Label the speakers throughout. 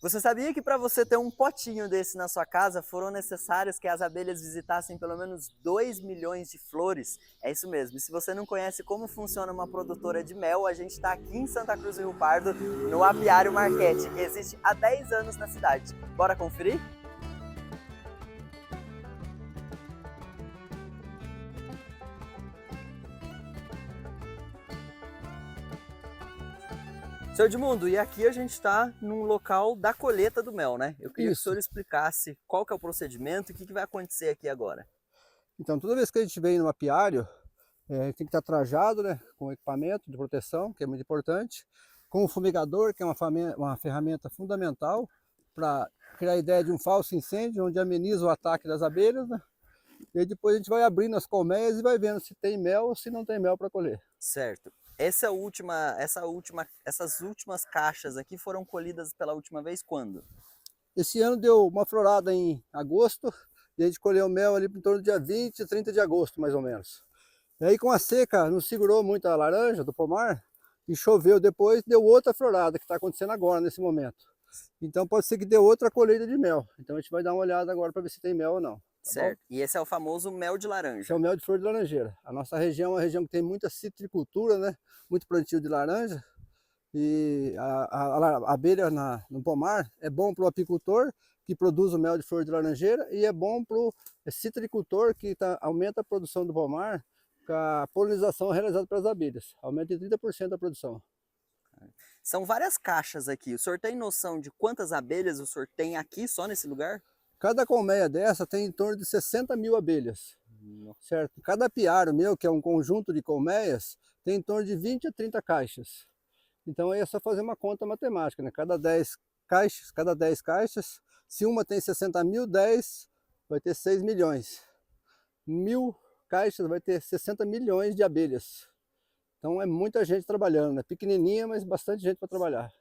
Speaker 1: Você sabia que para você ter um potinho desse na sua casa foram necessários que as abelhas visitassem pelo menos 2 milhões de flores? É isso mesmo. E se você não conhece como funciona uma produtora de mel, a gente está aqui em Santa Cruz do Rio Pardo, no Apiário Marquete, que existe há 10 anos na cidade. Bora conferir? Seu Edmundo, e aqui a gente está num local da colheita do mel, né? Eu queria que o
Speaker 2: Isso.
Speaker 1: senhor explicasse qual que é o procedimento e o que vai acontecer aqui agora.
Speaker 2: Então, toda vez que a gente vem no apiário, tem que estar trajado, né, com equipamento de proteção, que é muito importante, com o fumigador, que é uma ferramenta fundamental para criar a ideia de um falso incêndio, onde ameniza o ataque das abelhas, né? E aí depois a gente vai abrindo as colmeias e vai vendo se tem mel ou se não tem mel para colher.
Speaker 1: Certo. Essas últimas caixas aqui foram colhidas pela última vez quando?
Speaker 2: Esse ano deu uma florada em agosto, e a gente colheu mel ali em torno do dia 20, 30 de agosto, mais ou menos. E aí com a seca não segurou muito a laranja do pomar, e choveu depois, deu outra florada, que está acontecendo agora, nesse momento. Então pode ser que dê outra colheita de mel. Então a gente vai dar uma olhada agora para ver se tem mel ou não, tá bom?
Speaker 1: Certo. E esse é o famoso mel de
Speaker 2: Esse é o
Speaker 1: laranja.
Speaker 2: mel de flor de laranjeira. A nossa região é uma região que tem muita citricultura, né? Muito plantio de laranja. E a abelha no pomar é bom para o apicultor, que produz o mel de flor de laranjeira, e é bom para o citricultor, que aumenta a produção do pomar, com a polinização realizada pelas abelhas. Aumenta em 30% a produção.
Speaker 1: São várias caixas aqui. O senhor tem noção de quantas abelhas o senhor tem aqui só nesse lugar?
Speaker 2: Cada colmeia dessa tem em torno de 60 mil abelhas, certo? Cada apiário meu, que é um conjunto de colmeias, tem em torno de 20 a 30 caixas. Então aí é só fazer uma conta matemática, né? Cada 10 caixas, se uma tem 60 mil, 10 vai ter 6 milhões. 1000 caixas vai ter 60 milhões de abelhas. Então é muita gente trabalhando, né? Pequenininha, mas bastante gente para trabalhar.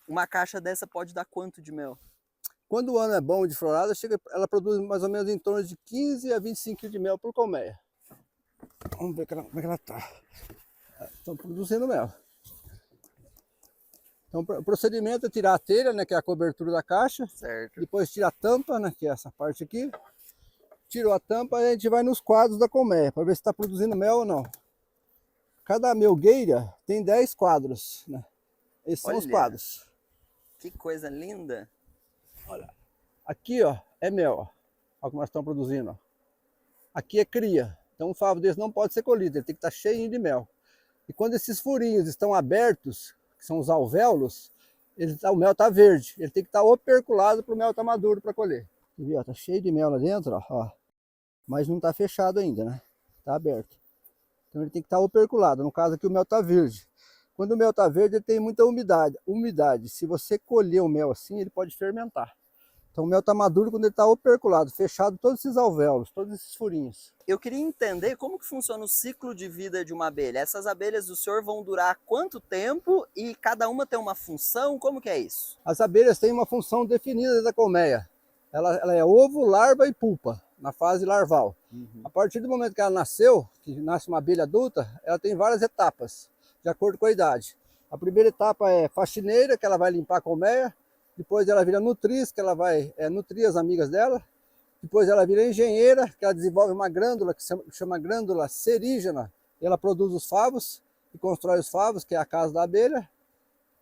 Speaker 1: Uma caixa dessa pode dar quanto de mel?
Speaker 2: Quando o ano é bom de florada, ela produz mais ou menos em torno de 15 a 25 kg de mel por colmeia. Vamos ver como é que ela está. Estão produzindo mel. Então o procedimento é tirar a telha, né, que é a cobertura da caixa.
Speaker 1: Certo.
Speaker 2: Depois tira a tampa, né, que é essa parte aqui. Tirou a tampa e a gente vai nos quadros da colmeia, para ver se está produzindo mel ou não. Cada melgueira tem 10 quadros, né? Esses são os
Speaker 1: Olha,
Speaker 2: quadros.
Speaker 1: que coisa linda.
Speaker 2: Olha, aqui ó, é mel, ó. Olha o que nós estamos produzindo. Ó. Aqui é cria. Então um favo desse não pode ser colhido, ele tem que estar cheio de mel. E quando esses furinhos estão abertos, que são os alvéolos, o mel está verde. Ele tem que estar operculado para o mel estar maduro para colher. Está cheio de mel lá dentro, ó. Mas não está fechado ainda, né? Está aberto. Então ele tem que estar operculado. No caso aqui o mel está verde. Quando o mel está verde, ele tem muita umidade. Se você colher o mel assim, ele pode fermentar. Então o mel está maduro quando ele está operculado, fechado todos esses alvéolos, todos esses furinhos.
Speaker 1: Eu queria entender como que funciona o ciclo de vida de uma abelha. Essas abelhas do senhor vão durar quanto tempo e cada uma tem uma função? Como que é isso?
Speaker 2: As abelhas têm uma função definida da colmeia. Ela é ovo, larva e pupa, na fase larval. A partir do momento que ela nasceu, que nasce uma abelha adulta, ela tem várias etapas, de acordo com a idade. A primeira etapa é faxineira, que ela vai limpar a colmeia. Depois ela vira nutriz, que ela vai nutrir as amigas dela. Depois ela vira engenheira, que ela desenvolve uma glândula que chama glândula serígena. Ela produz os favos e constrói os favos, que é a casa da abelha.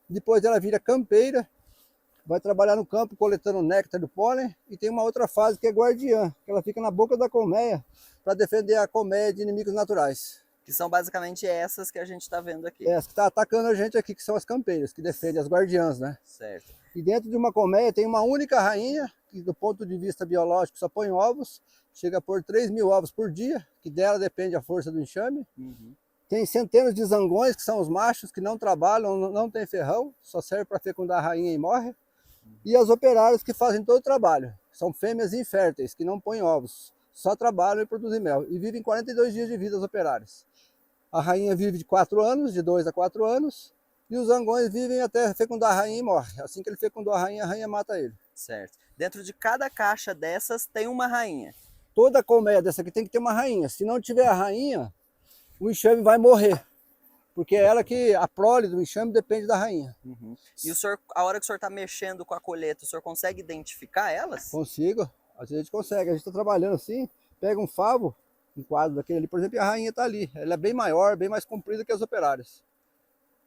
Speaker 2: Depois ela vira campeira, vai trabalhar no campo coletando néctar do pólen. E tem uma outra fase que é guardiã, que ela fica na boca da colmeia para defender a colmeia de inimigos naturais.
Speaker 1: Que são basicamente essas que a gente está vendo aqui.
Speaker 2: As que estão atacando a gente aqui, que são as campeiras, que defendem as guardiãs, né?
Speaker 1: Certo.
Speaker 2: E dentro de uma colmeia tem uma única rainha, que do ponto de vista biológico só põe ovos, chega a pôr 3 mil ovos por dia, que dela depende a força do enxame. Tem centenas de zangões, que são os machos, que não trabalham, não tem ferrão, só serve para fecundar a rainha e morre. E as operárias que fazem todo o trabalho, são fêmeas inférteis, que não põem ovos, só trabalham e produzem mel. E vivem 42 dias de vida as operárias. A rainha vive de 4 anos, de 2 a 4 anos, e os zangões vivem até fecundar a rainha e morre. Assim que ele fecundou a rainha mata ele.
Speaker 1: Certo. Dentro de cada caixa dessas tem uma rainha.
Speaker 2: Toda colmeia dessa aqui tem que ter uma rainha. Se não tiver a rainha, o enxame vai morrer. porque é ela que, a prole do enxame depende da rainha.
Speaker 1: Uhum. E o senhor, a hora que o senhor está mexendo com a colheita, o senhor consegue identificar elas?
Speaker 2: Consigo, às vezes a gente consegue, a gente está trabalhando assim, pega um favo, um quadro daquele ali, por exemplo, e a rainha está ali, ela é bem maior, bem mais comprida que as operárias.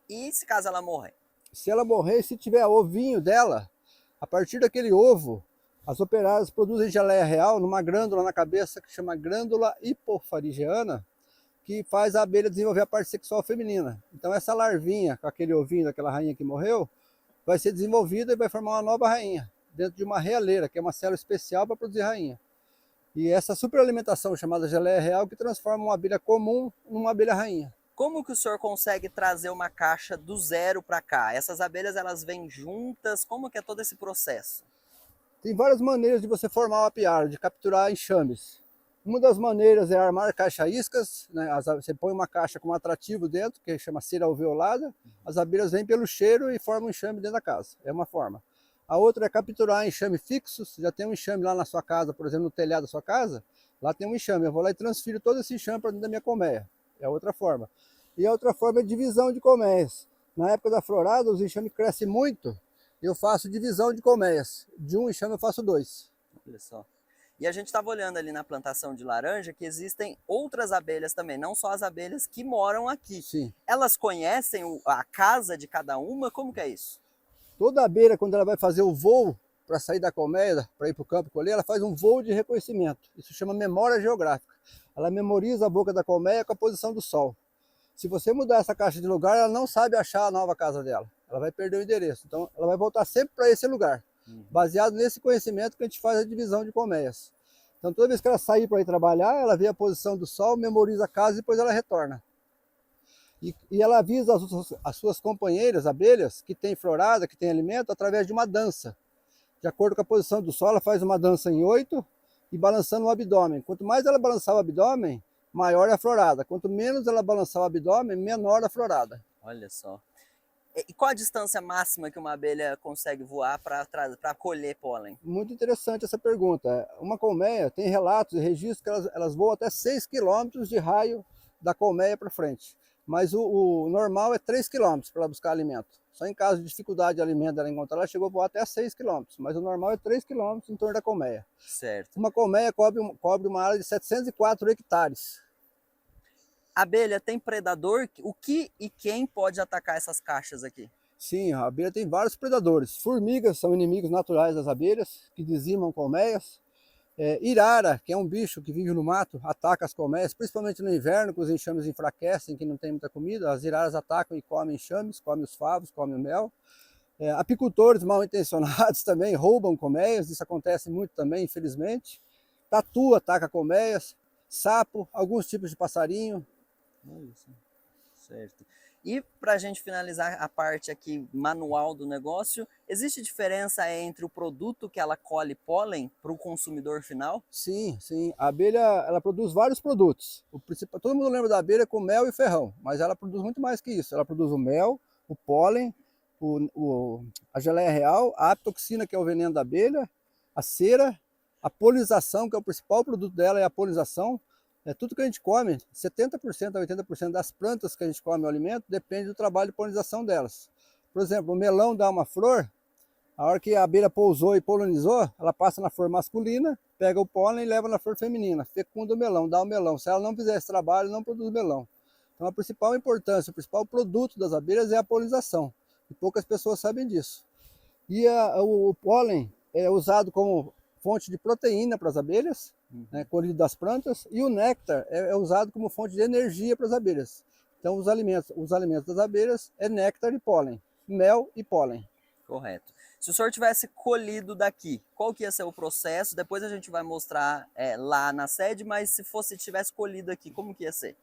Speaker 1: E se caso ela morrer?
Speaker 2: Se ela morrer, se tiver ovinho dela, a partir daquele ovo, as operárias produzem geleia real numa glândula na cabeça que chama glândula hipofaringiana, que faz a abelha desenvolver a parte sexual feminina. Então essa larvinha, com aquele ovinho daquela rainha que morreu, vai ser desenvolvida e vai formar uma nova rainha, dentro de uma realeira, que é uma célula especial para produzir rainha. E essa superalimentação chamada geleia real que transforma uma abelha comum numa abelha rainha.
Speaker 1: Como que o senhor consegue trazer uma caixa do zero para cá? Essas abelhas, elas vêm juntas? Como que é todo esse processo?
Speaker 2: Tem várias maneiras de você formar o apiário, de capturar enxames. Uma das maneiras é armar caixa-iscas, né? Você põe uma caixa com um atrativo dentro, que chama cera alveolada, as abelhas vêm pelo cheiro e formam um enxame dentro da casa, é uma forma. A outra é capturar enxame fixo, você já tem um enxame lá na sua casa, por exemplo, no telhado da sua casa, lá tem um enxame, eu vou lá e transfiro todo esse enxame para dentro da minha colmeia, é a outra forma. E a outra forma é divisão de colmeias. Na época da florada, os enxames crescem muito, eu faço divisão de colmeias, de um enxame eu faço 2.
Speaker 1: Olha só. E a gente estava olhando ali na plantação de laranja que existem outras abelhas também, não só as abelhas que moram aqui.
Speaker 2: Sim.
Speaker 1: Elas conhecem a casa de cada uma? Como que é isso?
Speaker 2: Toda abelha, quando ela vai fazer o voo para sair da colmeia, para ir para o campo colher, ela faz um voo de reconhecimento. Isso chama memória geográfica. Ela memoriza a boca da colmeia com a posição do sol. Se você mudar essa caixa de lugar, ela não sabe achar a nova casa dela. Ela vai perder o endereço. Então, ela vai voltar sempre para esse lugar. Baseado nesse conhecimento que a gente faz a divisão de colmeias. Então, toda vez que ela sair para ir trabalhar, ela vê a posição do sol, memoriza a casa e depois ela retorna. E ela avisa as suas companheiras, abelhas, que tem florada, que tem alimento, através de uma dança. De acordo com a posição do sol, ela faz uma dança em 8 e balançando o abdômen. Quanto mais ela balançar o abdômen, maior é a florada. Quanto menos ela balançar o abdômen, menor a florada.
Speaker 1: Olha só. E qual a distância máxima que uma abelha consegue voar para colher pólen?
Speaker 2: Muito interessante essa pergunta. Uma colmeia tem relatos e registros que elas voam até 6 quilômetros de raio da colmeia para frente. Mas o normal é 3 quilômetros para ela buscar alimento. Só em caso de dificuldade de alimento ela encontrar, ela chegou a voar até 6 quilômetros. Mas o normal é 3 quilômetros em torno da colmeia.
Speaker 1: Certo.
Speaker 2: Uma colmeia cobre uma área de 704 hectares.
Speaker 1: A abelha tem predador? O que e quem pode atacar essas caixas aqui?
Speaker 2: Sim, a abelha tem vários predadores. Formigas são inimigos naturais das abelhas, que dizimam colmeias. Irara, que é um bicho que vive no mato, ataca as colmeias, principalmente no inverno, que os enxames enfraquecem, que não tem muita comida. As iraras atacam e comem enxames, comem os favos, comem o mel. Apicultores mal intencionados também roubam colmeias, isso acontece muito também, infelizmente. Tatu ataca colmeias, sapo, alguns tipos de passarinho.
Speaker 1: Certo. E para a gente finalizar a parte aqui manual do negócio, existe diferença entre o produto que ela colhe pólen para o consumidor final?
Speaker 2: Sim, sim. A abelha, ela produz vários produtos. O principal, todo mundo lembra da abelha com mel e ferrão, mas ela produz muito mais que isso. Ela produz o mel, o pólen, a geleia real, a apitoxina, que é o veneno da abelha, a cera, a polinização, que é o principal produto dela, é a polinização. Tudo que a gente come, 70% a 80% das plantas que a gente come o alimento, depende do trabalho de polinização delas. Por exemplo, o melão dá uma flor, a hora que a abelha pousou e polinizou, ela passa na flor masculina, pega o pólen e leva na flor feminina, fecunda o melão, dá o melão. Se ela não fizer esse trabalho, não produz melão. Então a principal importância, o principal produto das abelhas é a polinização. E poucas pessoas sabem disso. E o pólen é usado como fonte de proteína para as abelhas, colhido das plantas, e o néctar é usado como fonte de energia para as abelhas. Então os alimentos das abelhas é néctar e pólen, mel e pólen.
Speaker 1: Correto. Se o senhor tivesse colhido daqui, qual que ia ser o processo? Depois a gente vai mostrar lá na sede, mas se tivesse colhido aqui, como que ia ser?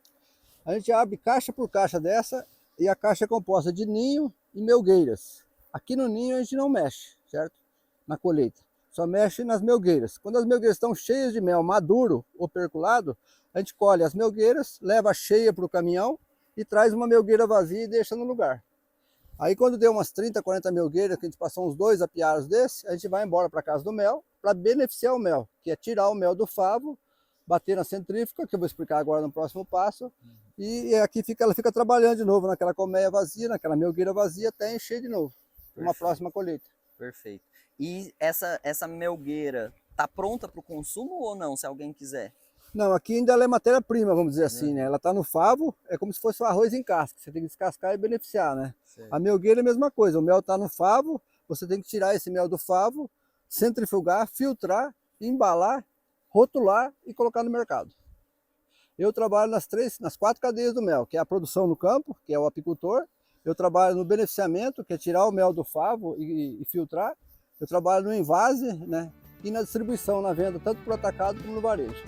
Speaker 2: A gente abre caixa por caixa dessa, e a caixa é composta de ninho e melgueiras. Aqui no ninho a gente não mexe, certo? Na colheita. Só mexe nas melgueiras. Quando as melgueiras estão cheias de mel maduro ou perculado, a gente colhe as melgueiras, leva cheia para o caminhão e traz uma melgueira vazia e deixa no lugar. Aí quando deu umas 30, 40 melgueiras, que a gente passou uns 2 apiários desses, a gente vai embora para casa do mel, para beneficiar o mel, que é tirar o mel do favo bater na centrífuga, que eu vou explicar agora no próximo passo, e aqui ela fica trabalhando de novo naquela colmeia vazia, naquela melgueira vazia, até encher de novo, uma próxima colheita.
Speaker 1: Perfeito. E essa melgueira tá pronta para o consumo ou não, se alguém quiser?
Speaker 2: Não, aqui ainda ela é matéria-prima, vamos dizer assim, né? Ela está no favo, é como se fosse o arroz em casca, você tem que descascar e beneficiar, né? Certo. A melgueira é a mesma coisa, o mel está no favo, você tem que tirar esse mel do favo, centrifugar, filtrar, embalar, rotular e colocar no mercado. Eu trabalho nas 4 cadeias do mel, que é a produção no campo, que é o apicultor. Eu trabalho no beneficiamento, que é tirar o mel do favo e filtrar. Eu trabalho no envase, né? E na distribuição, na venda, tanto para o atacado como no varejo.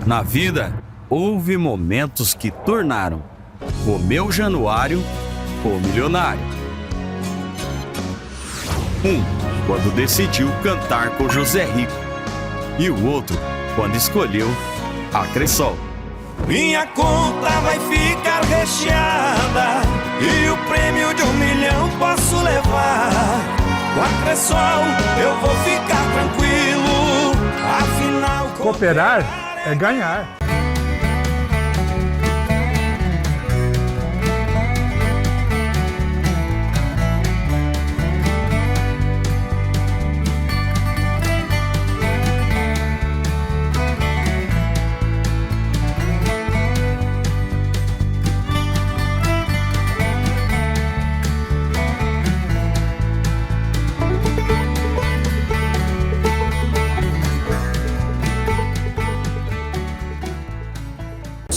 Speaker 3: Na vida, houve momentos que tornaram o meu Januário o milionário. Um, quando decidiu cantar com José Rico. E o outro, quando escolheu a Cressol.
Speaker 4: Minha conta vai ficar recheada e o prêmio de 1 milhão posso levar. Com a Cressol eu vou ficar tranquilo, afinal
Speaker 5: cooperar é ganhar.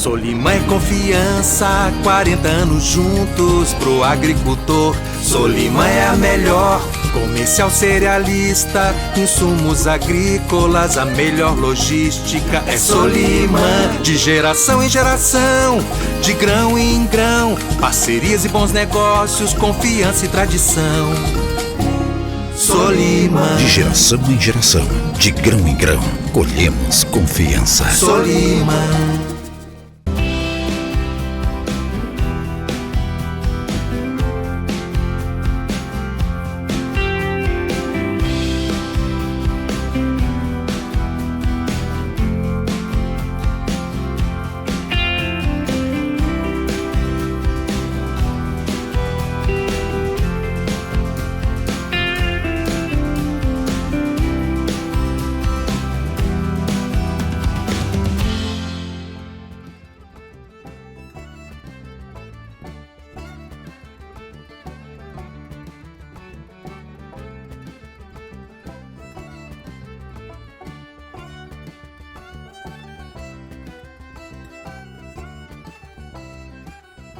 Speaker 4: Solimã é confiança, 40 anos juntos pro agricultor. Solimã é a melhor, comercial cerealista, insumos agrícolas, a melhor logística é Solimã. De geração em geração, de grão em grão, parcerias e bons negócios, confiança e tradição. Solimã.
Speaker 6: De geração em geração, de grão em grão, colhemos confiança.
Speaker 4: Solimã.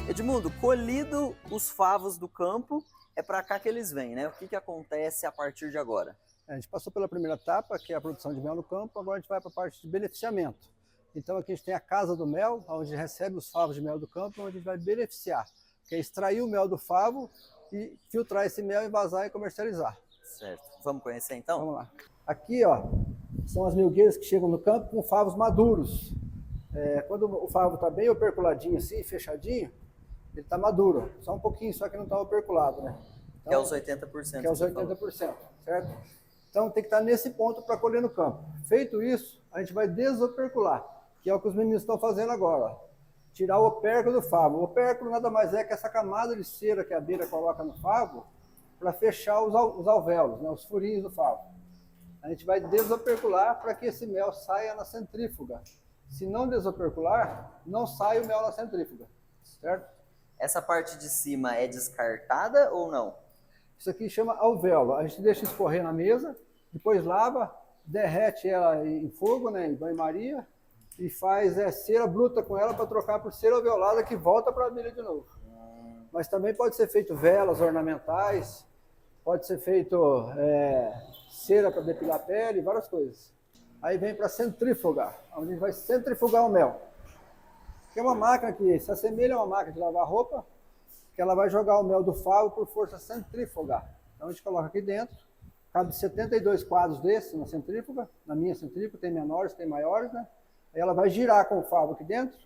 Speaker 1: Edmundo, colhido os favos do campo, é para cá que eles vêm, né? O que acontece a partir de agora?
Speaker 2: A gente passou pela primeira etapa, que é a produção de mel no campo, agora a gente vai para a parte de beneficiamento. Então aqui a gente tem a casa do mel, onde recebe os favos de mel do campo, onde a gente vai beneficiar, que é extrair o mel do favo e filtrar esse mel, envasar e comercializar.
Speaker 1: Certo. Vamos conhecer então?
Speaker 2: Vamos lá. Aqui, ó, são as melgueiras que chegam no campo com favos maduros. Quando o favo está bem operculadinho assim, fechadinho, ele está maduro. Só um pouquinho, só que não está operculado, né? Então,
Speaker 1: que é os 80%.
Speaker 2: Que é os 80%, certo? Então tem que estar nesse ponto para colher no campo. Feito isso, a gente vai desopercular, que é o que os meninos estão fazendo agora. Ó. Tirar o opérculo do favo. O opérculo nada mais é que essa camada de cera que a abelha coloca no favo para fechar os alvéolos, né, os furinhos do favo. A gente vai desopercular para que esse mel saia na centrífuga. Se não desopercular, não sai o mel na centrífuga, certo?
Speaker 1: Essa parte de cima é descartada ou não?
Speaker 2: Isso aqui chama alvéolo. A gente deixa escorrer na mesa, depois lava, derrete ela em fogo, né, em banho-maria, e faz cera bruta com ela para trocar por cera alveolada que volta para a abelha de novo. Mas também pode ser feito velas ornamentais, pode ser feito cera para depilar a pele, várias coisas. Aí vem para centrífuga, onde a gente vai centrifugar o mel. Que é uma máquina que se assemelha a uma máquina de lavar roupa, que ela vai jogar o mel do favo por força centrífuga. Então a gente coloca aqui dentro, cabe 72 quadros desses na centrífuga. Na minha centrífuga tem menores, tem maiores, né? Aí ela vai girar com o favo aqui dentro.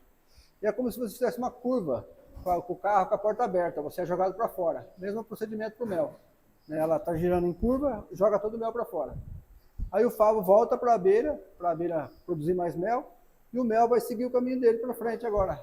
Speaker 2: E é como se você fizesse uma curva com o carro com a porta aberta. Você é jogado para fora. Mesmo procedimento para o mel. Ela está girando em curva, joga todo o mel para fora. Aí o favo volta para a abelha produzir mais mel. E o mel vai seguir o caminho dele para frente agora.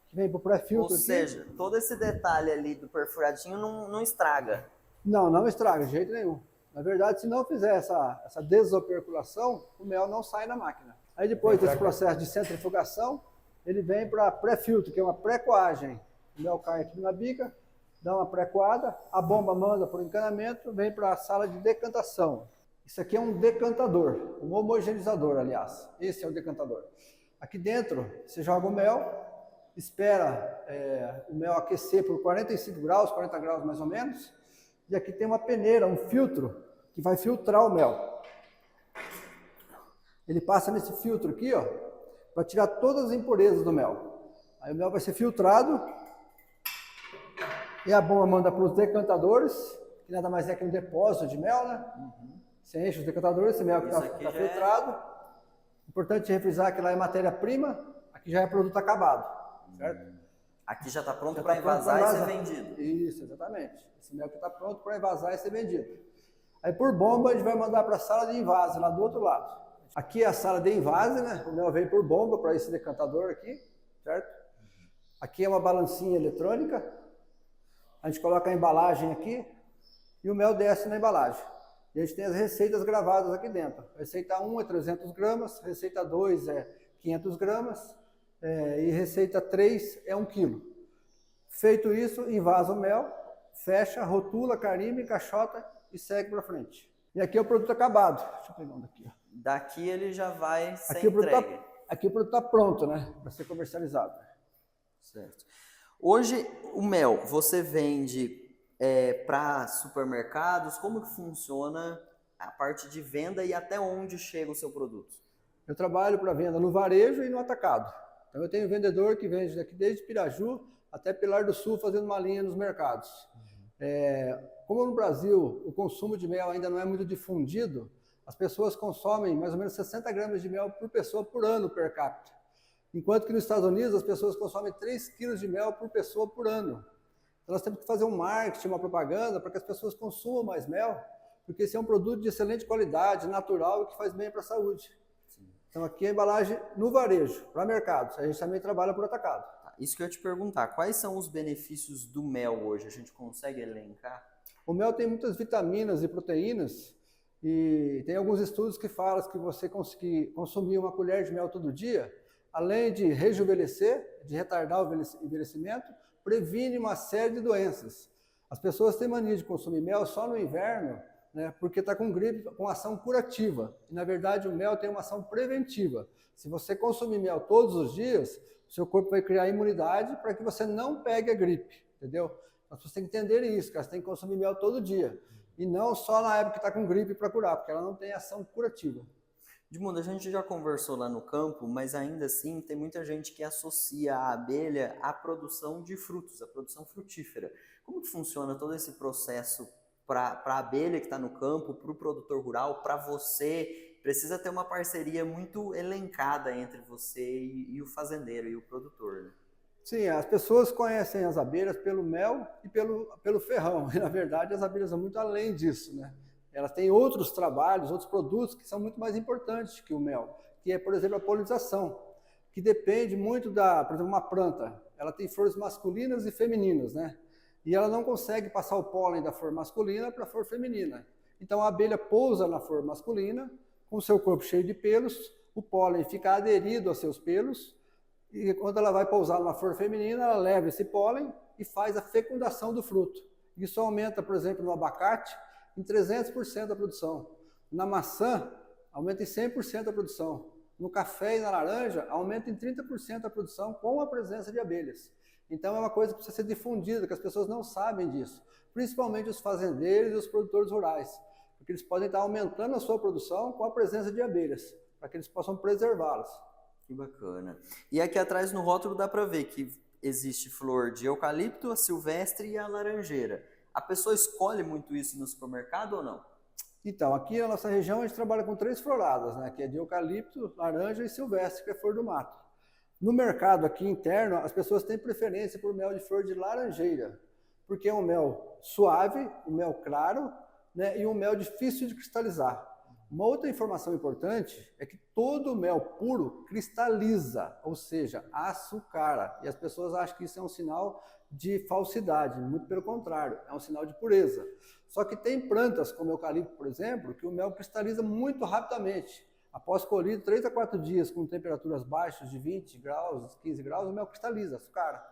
Speaker 2: Que vem para o pré-filtro.
Speaker 1: Ou seja, todo esse detalhe ali do perfuradinho não estraga.
Speaker 2: Não estraga de jeito nenhum. Na verdade, se não fizer essa desoperculação, o mel não sai na máquina. Aí depois desse processo de centrifugação, ele vem para pré-filtro, que é uma pré-coagem. O mel cai aqui na bica, dá uma pré-coada, a bomba manda para o encanamento, vem para a sala de decantação. Isso aqui é um decantador, um homogeneizador, aliás. Esse é o decantador. Aqui dentro, você joga o mel, espera o mel aquecer por 45 graus, 40 graus mais ou menos. E aqui tem uma peneira, um filtro, que vai filtrar o mel. Ele passa nesse filtro aqui, ó, para tirar todas as impurezas do mel. Aí o mel vai ser filtrado. E a bomba manda para os decantadores, que nada mais é que um depósito de mel, né? Você enche os decantadores, esse mel que está filtrado. Importante refrisar que lá é matéria-prima, aqui já é produto acabado, certo?
Speaker 1: Aqui já está pronto para envasar e ser vendido.
Speaker 2: Isso, exatamente. Esse mel que está pronto para envasar e ser vendido. Aí por bomba a gente vai mandar para a sala de envase, lá do outro lado. Aqui é a sala de envase, né? O mel vem por bomba para esse decantador aqui, certo? Aqui é uma balancinha eletrônica. A gente coloca a embalagem aqui e o mel desce na embalagem. E a gente tem as receitas gravadas aqui dentro. Receita 1 é 300 gramas, receita 2 é 500 gramas e receita 3 é 1 quilo. Feito isso, envasa o mel, fecha, rotula, carimba, encaixota e segue para frente. E aqui é o produto acabado. Deixa eu pegar um daqui. Ó.
Speaker 1: Daqui ele já vai ser
Speaker 2: aqui
Speaker 1: entregue.
Speaker 2: Aqui o produto está pronto, né? Para ser comercializado.
Speaker 1: Certo. Hoje, o mel, você vende para supermercados? Como que funciona a parte de venda e até onde chega o seu produto?
Speaker 2: Eu trabalho para venda no varejo e no atacado. Então eu tenho vendedor que vende daqui desde Piraju até Pilar do Sul fazendo uma linha nos mercados. Como no Brasil o consumo de mel ainda não é muito difundido, as pessoas consomem mais ou menos 60 gramas de mel por pessoa por ano per capita. Enquanto que nos Estados Unidos as pessoas consomem 3 quilos de mel por pessoa por ano. Então nós temos que fazer um marketing, uma propaganda para que as pessoas consumam mais mel, porque esse é um produto de excelente qualidade, natural e que faz bem para a saúde. Sim. Então aqui é a embalagem no varejo, para mercados. A gente também trabalha por atacado.
Speaker 1: Isso que eu ia te perguntar, quais são os benefícios do mel hoje? A gente consegue elencar?
Speaker 2: O mel tem muitas vitaminas e proteínas e tem alguns estudos que falam que você conseguir consumir uma colher de mel todo dia, além de rejuvenescer, de retardar o envelhecimento, previne uma série de doenças. As pessoas têm mania de consumir mel só no inverno, né, porque está com gripe, com ação curativa. E, na verdade, o mel tem uma ação preventiva. Se você consumir mel todos os dias, o seu corpo vai criar imunidade para que você não pegue a gripe, entendeu? Então, você tem que entender isso, cara. Você tem que consumir mel todo dia. E não só na época que está com gripe para curar, porque ela não tem ação curativa.
Speaker 1: Edmundo, a gente já conversou lá no campo, mas ainda assim tem muita gente que associa a abelha à produção de frutos, à produção frutífera. Como que funciona todo esse processo para a abelha que está no campo, para o produtor rural, para você? Precisa ter uma parceria muito elencada entre você e o fazendeiro e o produtor, né?
Speaker 2: Sim, as pessoas conhecem as abelhas pelo mel e pelo ferrão. E, na verdade, as abelhas são muito além disso, né? Elas têm outros trabalhos, outros produtos que são muito mais importantes que o mel, que é, por exemplo, a polinização, que depende muito por exemplo, uma planta, ela tem flores masculinas e femininas, né? E ela não consegue passar o pólen da flor masculina para a flor feminina. Então a abelha pousa na flor masculina, com o seu corpo cheio de pelos, o pólen fica aderido aos seus pelos, e quando ela vai pousar na flor feminina, ela leva esse pólen e faz a fecundação do fruto. Isso aumenta, por exemplo, no abacate, em 300% a produção. Na maçã, aumenta em 100% a produção. No café e na laranja, aumenta em 30% a produção com a presença de abelhas. Então é uma coisa que precisa ser difundida, que as pessoas não sabem disso. Principalmente os fazendeiros e os produtores rurais. Porque eles podem estar aumentando a sua produção com a presença de abelhas, para que eles possam preservá-las.
Speaker 1: Que bacana. E aqui atrás no rótulo dá para ver que existe flor de eucalipto, a silvestre e a laranjeira. A pessoa escolhe muito isso no supermercado ou não?
Speaker 2: Então, aqui na nossa região a gente trabalha com 3 floradas, né? Que é de eucalipto, laranja e silvestre, que é flor do mato. No mercado aqui interno, as pessoas têm preferência por mel de flor de laranjeira, porque é um mel suave, um mel claro, né? E um mel difícil de cristalizar. Uma outra informação importante é que todo mel puro cristaliza, ou seja, açucara. E as pessoas acham que isso é um sinal de falsidade, muito pelo contrário, é um sinal de pureza. Só que tem plantas, como o eucalipto, por exemplo, que o mel cristaliza muito rapidamente. Após colhido, 3 a 4 dias com temperaturas baixas de 20 graus, 15 graus, o mel cristaliza, açucara.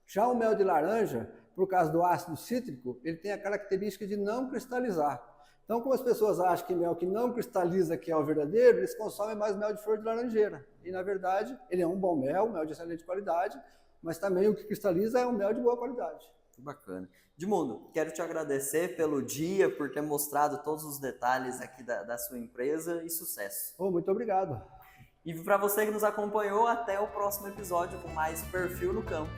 Speaker 2: Já o mel de laranja, por causa do ácido cítrico, ele tem a característica de não cristalizar. Então, como as pessoas acham que mel que não cristaliza que é o verdadeiro, eles consomem mais mel de flor de laranjeira. E, na verdade, ele é um bom mel de excelente qualidade, mas também o que cristaliza é um mel de boa qualidade.
Speaker 1: Que bacana. Edmundo, quero te agradecer pelo dia, por ter mostrado todos os detalhes aqui da sua empresa e sucesso.
Speaker 2: Muito obrigado.
Speaker 1: E para você que nos acompanhou, até o próximo episódio com mais Perfil no Campo.